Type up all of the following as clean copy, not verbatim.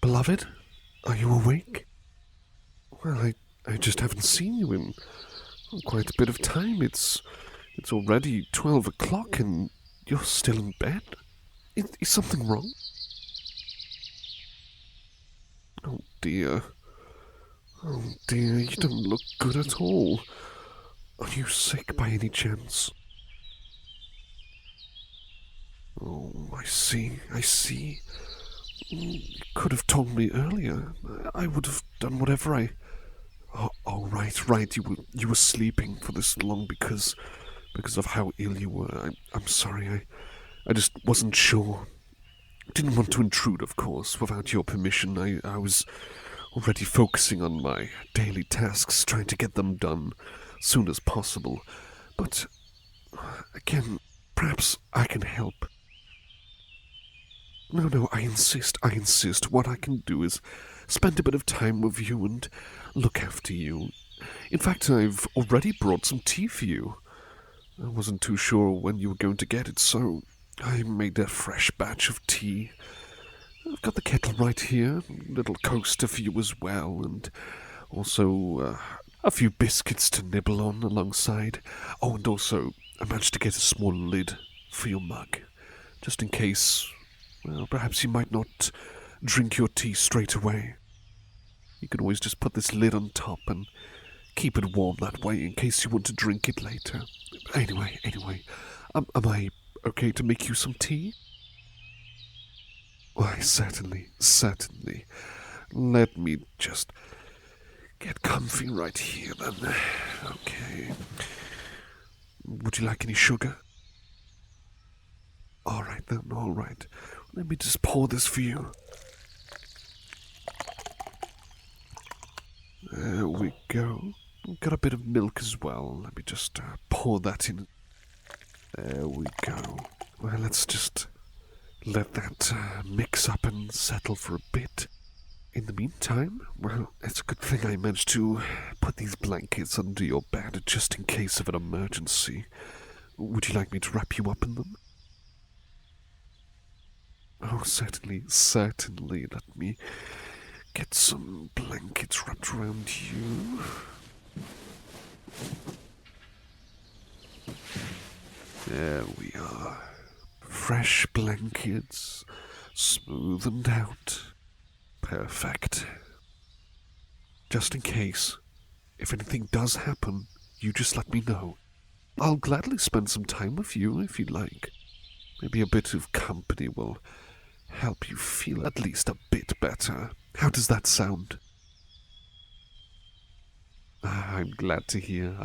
Beloved, are you awake? Well, I just haven't seen you in quite a bit of time. It's already 12 o'clock and you're still in bed? Is something wrong? Oh dear. Oh dear, you don't look good at all. Are you sick by any chance? Oh, I see. You could have told me earlier. I would have done whatever I... Oh, right. You were sleeping for this long because of how ill you were. I'm sorry. I just wasn't sure. Didn't want to intrude, of course, without your permission. I was already focusing on my daily tasks, trying to get them done as soon as possible. But, again, perhaps I can help. No, I insist. What I can do is spend a bit of time with you and look after you. In fact, I've already brought some tea for you. I wasn't too sure when you were going to get it, so I made a fresh batch of tea. I've got the kettle right here, a little coaster for you as well, and also a few biscuits to nibble on alongside. Oh, and also I managed to get a small lid for your mug, just in case, well, perhaps you might not drink your tea straight away. You can always just put this lid on top and keep it warm that way in case you want to drink it later. Anyway, am I okay to make you some tea? Why, certainly. Let me just get comfy right here then. Okay. Would you like any sugar? All right. Let me just pour this for you. There we go. Got a bit of milk as well. Let me just pour that in. There we go. Well, let's just let that mix up and settle for a bit. In the meantime, well, it's a good thing I managed to put these blankets under your bed just in case of an emergency. Would you like me to wrap you up in them? Oh, certainly. Let me get some blankets wrapped around you. There we are. Fresh blankets, smoothened out. Perfect. Just in case, if anything does happen, you just let me know. I'll gladly spend some time with you if you'd like. Maybe a bit of company will help you feel at least a bit better. How does that sound? I'm glad to hear.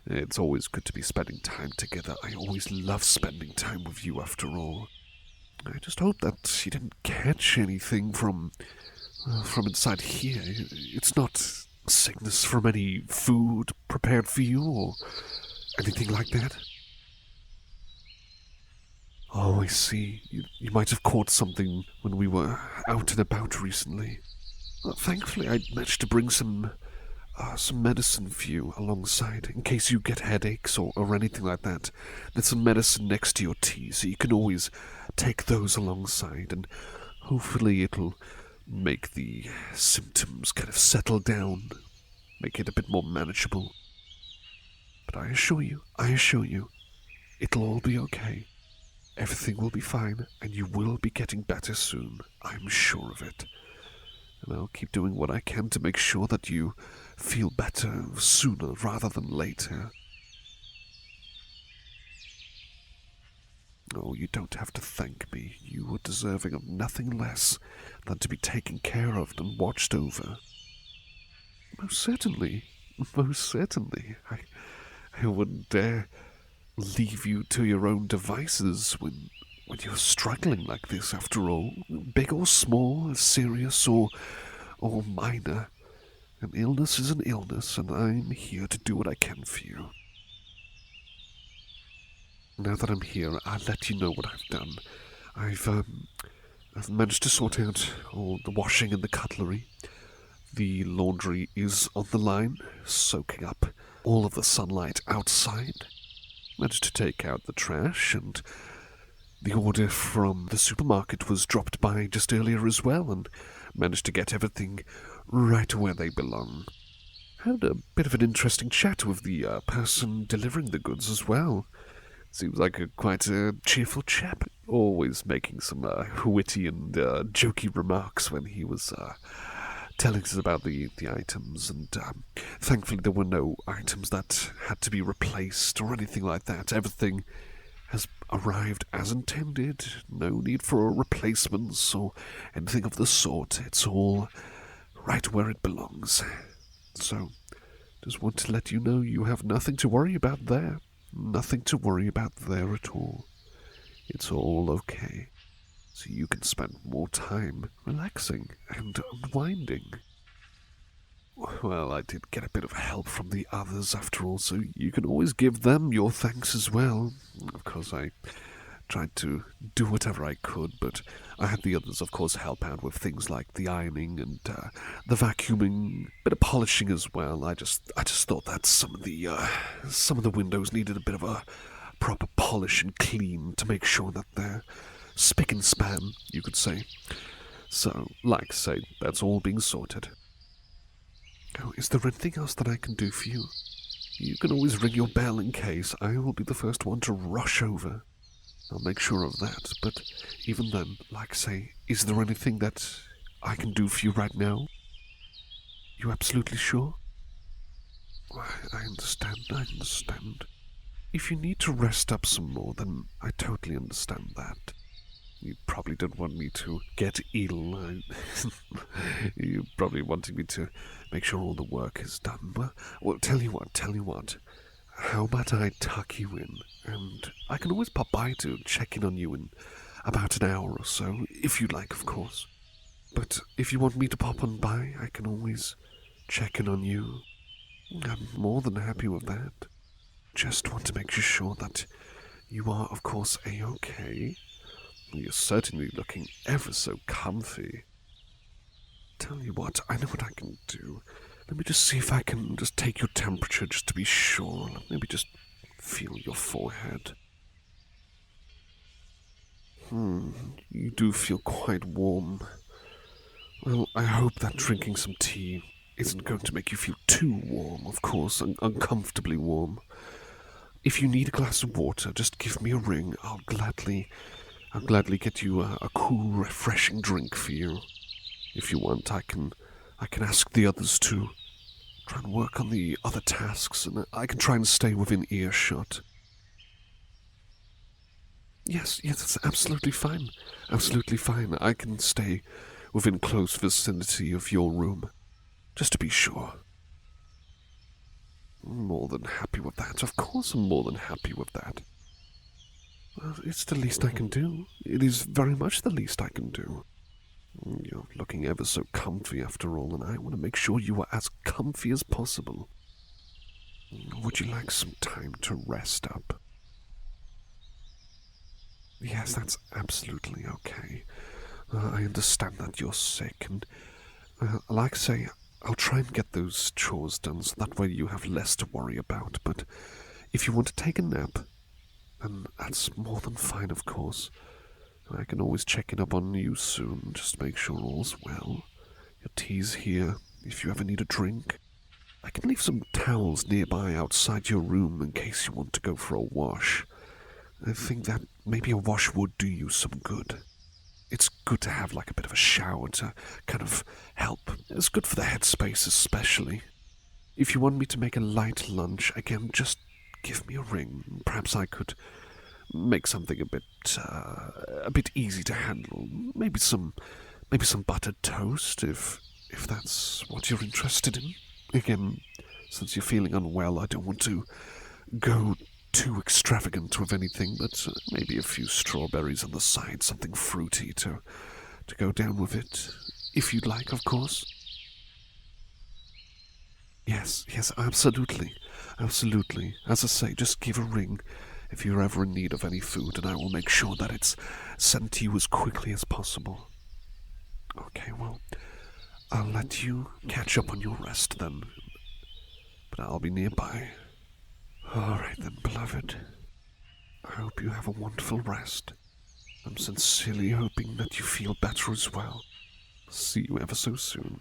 It's always good to be spending time together. I always love spending time with you after all. I just hope that you didn't catch anything from inside here. It's not sickness from any food prepared for you or anything like that. Oh, I see. You might have caught something when we were out and about recently. Thankfully, I managed to bring some medicine for you alongside, in case you get headaches or anything like that. There's some medicine next to your tea, so you can always take those alongside, and hopefully it'll make the symptoms kind of settle down, make it a bit more manageable. But I assure you, it'll all be okay. Everything will be fine, and you will be getting better soon. I'm sure of it. And I'll keep doing what I can to make sure that you feel better sooner rather than later. Oh, you don't have to thank me. You are deserving of nothing less than to be taken care of and watched over. Most certainly. I wouldn't dare leave you to your own devices when you're struggling like this, after all. Big or small, serious or minor. An illness is an illness, and I'm here to do what I can for you. Now that I'm here, I'll let you know what I've done. I've managed to sort out all the washing and the cutlery. The laundry is on the line, soaking up all of the sunlight outside. Managed to take out the trash and The order from the supermarket was dropped by just earlier as well, and managed to get everything right where they belong. Had a bit of an interesting chat with the person delivering the goods as well. Seems like quite a cheerful chap, always making some witty and jokey remarks when he was telling us about the items, and thankfully there were no items that had to be replaced or anything like that. Everything has arrived as intended, no need for replacements or anything of the sort. It's all right where it belongs. So, just want to let you know you have nothing to worry about there. Nothing to worry about there at all. It's all okay. So you can spend more time relaxing and unwinding. Well, I did get a bit of help from the others after all, so you can always give them your thanks as well. Of course, I tried to do whatever I could, but I had the others, of course, help out with things like the ironing and the vacuuming, a bit of polishing as well. I just thought that some of the windows needed a bit of a proper polish and clean to make sure that they're spick and span, you could say. So, like I say, that's all being sorted. Oh, is there anything else that I can do for you? You can always ring your bell in case. I will be the first one to rush over. I'll make sure of that, but even then, like I say, is there anything that I can do for you right now? You absolutely sure? I understand. If you need to rest up some more, then I totally understand that. You probably don't want me to get ill. You're probably wanting me to make sure all the work is done. Well, tell you what. How about I tuck you in, and I can always pop by to check in on you in about an hour or so, if you'd like, of course. But if you want me to pop on by, I can always check in on you. I'm more than happy with that. Just want to make sure that you are, of course, A-okay. You're certainly looking ever so comfy. Tell you what, I know what I can do. Let me just see if I can just take your temperature just to be sure. Maybe just feel your forehead. You do feel quite warm. Well, I hope that drinking some tea isn't going to make you feel too warm, of course, uncomfortably warm. If you need a glass of water, just give me a ring. I'll gladly get you a cool, refreshing drink for you. If you want, I can ask the others to try and work on the other tasks, and I can try and stay within earshot. Yes, it's absolutely fine. Absolutely fine. I can stay within close vicinity of your room, just to be sure. I'm more than happy with that. Of course I'm more than happy with that. Well, it's the least I can do. It is very much the least I can do. You're looking ever so comfy after all, and I want to make sure you are as comfy as possible. Would you like some time to rest up? Yes, that's absolutely okay. I understand that you're sick, and like I say, I'll try and get those chores done so that way you have less to worry about. But if you want to take a nap, then that's more than fine, of course. I can always check in up on you soon, just to make sure all's well. Your tea's here, if you ever need a drink. I can leave some towels nearby outside your room in case you want to go for a wash. I think that maybe a wash would do you some good. It's good to have like a bit of a shower to kind of help. It's good for the headspace especially. If you want me to make a light lunch, again, just give me a ring. Perhaps I could make something a bit easy to handle. Maybe some buttered toast, if that's what you're interested in. Again, since you're feeling unwell, I don't want to go too extravagant with anything, but maybe a few strawberries on the side, something fruity to go down with it, if you'd like, of course. Yes, absolutely. As I say, just give a ring if you're ever in need of any food, and I will make sure that it's sent to you as quickly as possible. Okay, well, I'll let you catch up on your rest then, but I'll be nearby. All right then, beloved. I hope you have a wonderful rest. I'm sincerely hoping that you feel better as well. See you ever so soon.